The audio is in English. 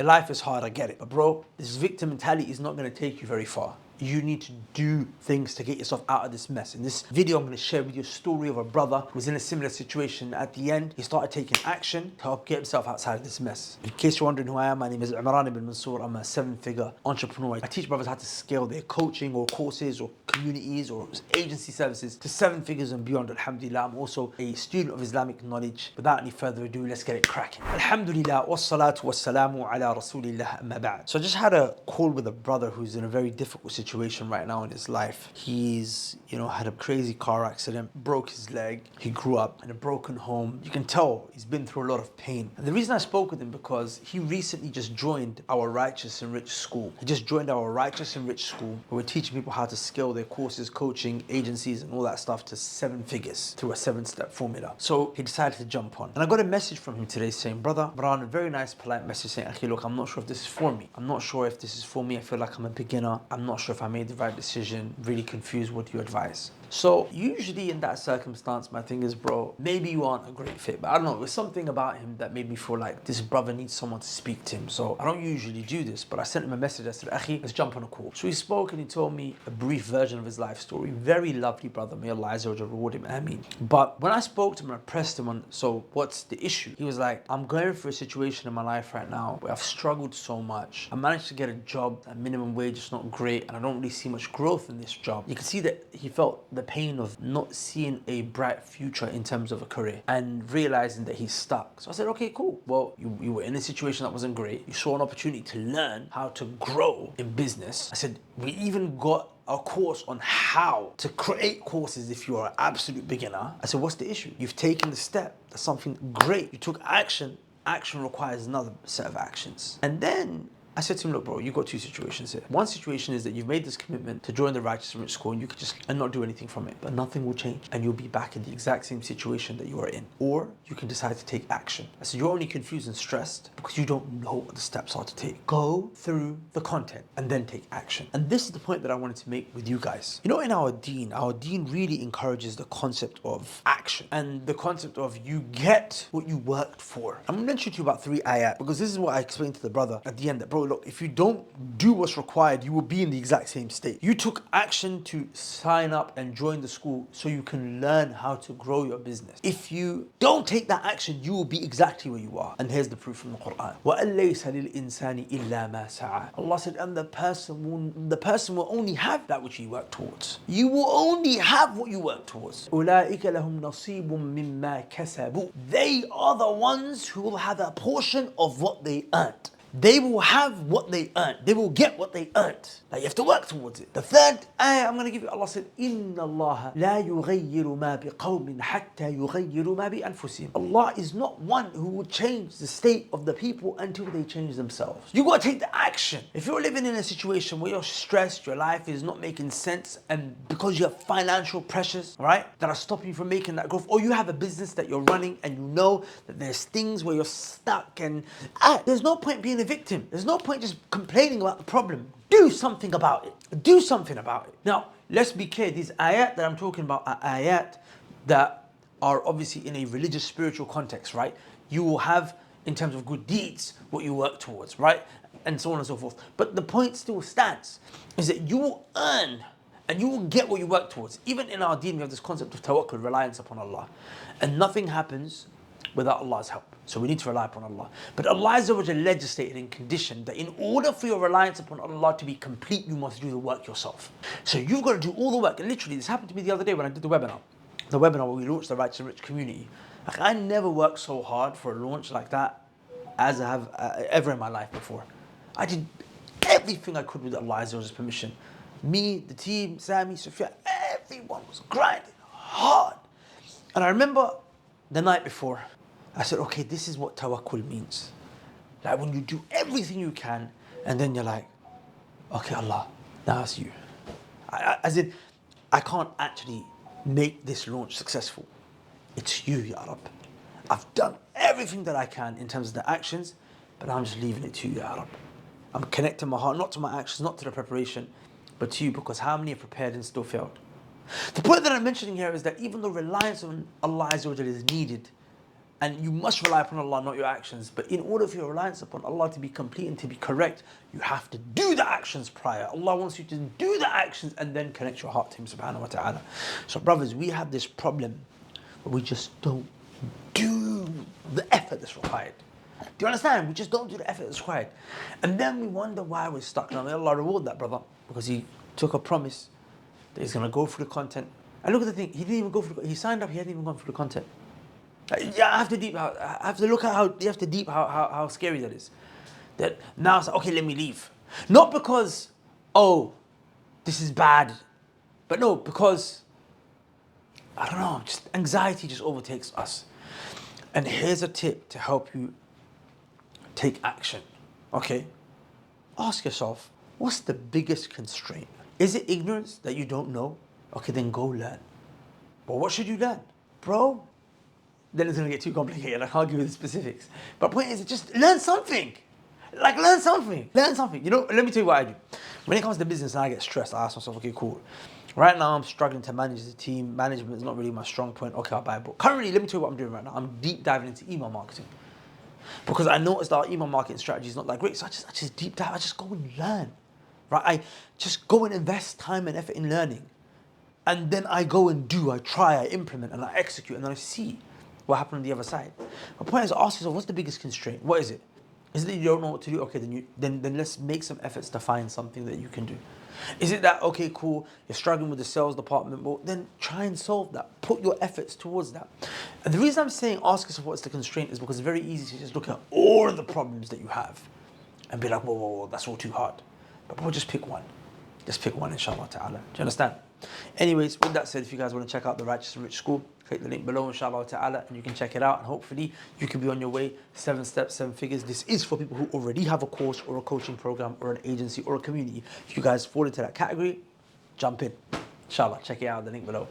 Life is hard, I get it. But bro, this victim mentality is not going to take you very far. You need to do things to get yourself out of this mess. In this video, I'm going to share with you a story of a brother who was in a similar situation. At the end, he started taking action to help get himself outside of this mess. In case you're wondering who I am, my name is Imran ibn Mansur. I'm a 7-figure entrepreneur. I teach brothers how to scale their coaching or courses or communities or agency services to 7 figures and beyond. Alhamdulillah, I'm also a student of Islamic knowledge. Without any further ado, let's get it cracking. Alhamdulillah, wassalatu wassalamu ala rasulillah amma ba'd. So I just had a call with a brother who's in a very difficult situation right now in his life. He's, had a crazy car accident, broke his leg. He grew up in a broken home. You can tell he's been through a lot of pain. And the reason I spoke with him because he recently just joined our Righteous and Rich school. He just joined our Righteous and Rich school where we're teaching people how to scale their courses, coaching, agencies, and all that stuff to 7 figures through a 7-step formula. So he decided to jump on. And I got a message from him today saying, brother, Imran, a very nice, polite message saying, Akhi, look, I'm not sure if this is for me. I'm not sure if this is for me. I feel like I'm a beginner. I'm not sure if I made the right decision. Really confused. What do you advise? So usually in that circumstance, my thing is, bro, maybe you aren't a great fit, but I don't know, there's something about him that made me feel like this brother needs someone to speak to him. So I don't usually do this, but I sent him a message. I said, Akhi, let's jump on a call. So he spoke and he told me a brief version of his life story. Very lovely brother. May Allah Azza wa Jalla reward him. Ameen. But when I spoke to him and I pressed him on, so what's the issue? He was like, I'm going through a situation in my life right now where I've struggled so much. I managed to get a job at minimum wage. It's not great. And I don't really see much growth in this job. You can see that he felt the pain of not seeing a bright future in terms of a career and realizing that he's stuck. So I said, okay, cool. Well, you were in a situation that wasn't great. You saw an opportunity to learn how to grow in business. I said, we even got a course on how to create courses if you're an absolute beginner. I said, what's the issue? You've taken the step. That's something great. You took action. Action requires another set of actions. And then I said to him, look, bro, you've got 2 situations here. One situation is that you've made this commitment to join the Righteous and Rich school and you could just not do anything from it, but nothing will change and you'll be back in the exact same situation that you are in. Or you can decide to take action. I said, you're only confused and stressed because you don't know what the steps are to take. Go through the content and then take action. And this is the point that I wanted to make with you guys. In our deen really encourages the concept of action and the concept of you get what you worked for. I'm going to mention to you about 3 ayat because this is what I explained to the brother at the end, that bro, look, if you don't do what's required, you will be in the exact same state. You took action to sign up and join the school so you can learn how to grow your business. If you don't take that action, you will be exactly where you are. And here's the proof from the Quran. وَأَن لَيْسَ لِلْإِنسَانِ إِلَّا مَا سَعَى. Allah said, and the person will only have that which he worked towards. You will only have what you work towards. أُولَٰئِكَ لَهُمْ نَصِيبٌ مِّمَّا كَسَبُوا. They are the ones who will have a portion of what they earned. They will have what they earned. They will get what they earned. Like you have to work towards it. The third ayah I'm going to give you, Allah said, إِنَّ اللَّهَ لَا يُغَيِّرُ مَا بِقَوْمٍ حَتَّى يُغَيِّرُ مَا بِأَنفُسِهِمْ. Allah is not one who will change the state of the people until they change themselves. You got to take the action. If you're living in a situation where you're stressed, your life is not making sense, and because you have financial pressures, right, that are stopping you from making that growth, or you have a business that you're running and you know that there's things where you're stuck and there's no point being a victim. There's no point just complaining about the problem. Do something about it. Do something about it. Now, let's be clear. These ayat that I'm talking about are ayat that are obviously in a religious, spiritual context, right? You will have, in terms of good deeds, what you work towards, right? And so on and so forth. But the point still stands, is that you will earn and you will get what you work towards. Even in our deen, we have this concept of tawakkul, reliance upon Allah. And nothing happens without Allah's help. So we need to rely upon Allah. But Allah Azza wa Jalla legislated and conditioned that in order for your reliance upon Allah to be complete, you must do the work yourself. So you've got to do all the work. And literally, this happened to me the other day when I did the webinar. The webinar where we launched the Righteous and Rich community. Like, I never worked so hard for a launch like that as I have ever in my life before. I did everything I could with Allah Azza wa Jalla's permission. Me, the team, Sammy, Sophia, everyone was grinding hard. And I remember the night before, I said, okay, this is what tawakkul means. Like when you do everything you can, and then you're like, okay, Allah, now it's you. As in, I can't actually make this launch successful. It's you, Ya Rab. I've done everything that I can in terms of the actions, but I'm just leaving it to you, Ya Rab. I'm connecting my heart, not to my actions, not to the preparation, but to you, because how many have prepared and still failed? The point that I'm mentioning here is that even though reliance on Allah Azza wa Jalla is needed, And you must rely upon Allah, not your actions. But in order for your reliance upon Allah to be complete and to be correct, you have to do the actions prior. Allah wants you to do the actions and then connect your heart to Him subhanahu wa ta'ala. So brothers, we have this problem where we just don't do the effort that's required. Do you understand? We just don't do the effort that's required. And then we wonder why we're stuck. Now may Allah reward that brother, because he took a promise that he's going to go through the content. And look at the thing, he didn't even go through he signed up, he hadn't even gone through the content. Yeah, I have to look at how, you have to deep how scary that is. That now it's like, okay, let me leave. Not because, oh, this is bad. But no, because, I don't know, just anxiety just overtakes us. And here's a tip to help you take action, okay? Ask yourself, what's the biggest constraint? Is it ignorance that you don't know? Okay, then go learn. But what should you learn? Bro, then it's gonna get too complicated. I can't give you the specifics. But the point is, just learn something. Like, learn something. Learn something. You know, let me tell you what I do. When it comes to business and I get stressed, I ask myself, okay, cool. Right now, I'm struggling to manage the team. Management is not really my strong point. Okay, I'll buy a book. Currently, let me tell you what I'm doing right now. I'm deep diving into email marketing. Because I noticed our email marketing strategy is not that great. So I just deep dive. I just go and learn. Right? I just go and invest time and effort in learning. And then I go and do. I try, I implement, and I execute, and then I see what happened on the other side. My point is, ask yourself, what's the biggest constraint? What is it? Is it that you don't know what to do? Okay, then let's make some efforts to find something that you can do. Is it that, okay, cool, you're struggling with the sales department? Well, then try and solve that. Put your efforts towards that. And the reason I'm saying ask yourself what's the constraint is because it's very easy to just look at all of the problems that you have and be like, whoa, that's all too hard. But we'll just pick one. Just pick one, inshallah ta'ala. Do you understand? Anyways, with that said, if you guys want to check out the Righteous and Rich School, click the link below, inshallah ta'ala, and you can check it out. And hopefully, you can be on your way, 7 steps, 7 figures. This is for people who already have a course or a coaching program or an agency or a community. If you guys fall into that category, jump in. Inshallah, check it out, the link below.